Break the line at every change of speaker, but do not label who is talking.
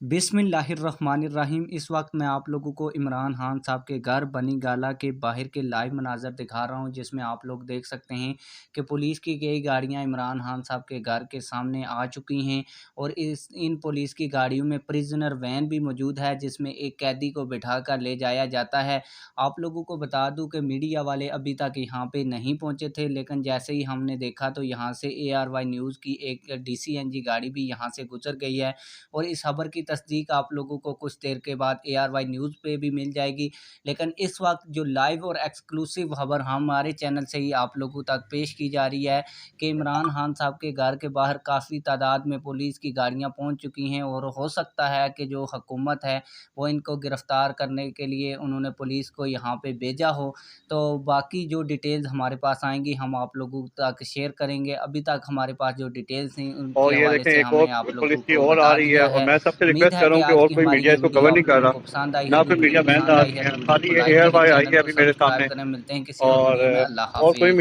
बिस्मिल्लाहिर्रहमानिर्रहीम। इस वक्त मैं आप लोगों को इमरान खान साहब के घर बनी गाला के बाहर के लाइव मनाज़र दिखा रहा हूं, जिसमें आप लोग देख सकते हैं कि पुलिस की कई गाड़ियां इमरान खान साहब के घर के सामने आ चुकी हैं और इन पुलिस की गाड़ियों में प्रिजनर वैन भी मौजूद है, जिसमें एक कैदी को बिठा कर ले जाया जाता है। आप लोगों को बता दूं कि मीडिया वाले अभी तक यहाँ पे नहीं पहुँचे थे, लेकिन जैसे ही हमने देखा तो यहाँ से ARY न्यूज़ की एक DCNG गाड़ी भी यहाँ से गुजर गई है और इस खबर की तस्दीक आप लोगों को कुछ देर के बाद ARY न्यूज़ पे भी मिल जाएगी। लेकिन इस वक्त जो लाइव और एक्सक्लूसिव खबर हमारे चैनल से ही आप लोगों तक पेश की जा रही है कि इमरान खान साहब के घर के बाहर काफ़ी तादाद में पुलिस की गाड़ियां पहुंच चुकी हैं और हो सकता है कि जो हुकूमत है वो इनको गिरफ़्तार करने के लिए उन्होंने पुलिस को यहाँ पे भेजा हो। तो बाकी जो डिटेल्स हमारे पास आएंगी हम आप लोगों तक शेयर करेंगे। अभी तक हमारे पास जो डिटेल्स हैं उनके
और ये
हवाले
देखें
से
एक और
हमने आप
पुलिस
लोगों
की
को
और आ
बता
रही है
दिया
और
है।
मैं सबसे
उम्मीद
रिक्वेस्ट
है
कर रहा
कि
हूँ कि
आज
और
की
कोई
हमारी
मीडिया
ये
इसको
वीडियो
कवर नहीं
आप
कर
लोगों
रहा,
को पसंद आई
ना
होगी।
कोई मीडिया
वीडियो
मैन
पसंद आई है तो
खाली
वीडियो को लाइक करें,
ARY आई
चैनल
है
को
अभी मेरे सामने।
सब्सक्राइब करें। मिलते हैं किसी और वीडियो में।
और
अल्लाह
और कोई
हाफिज़।
मीडिया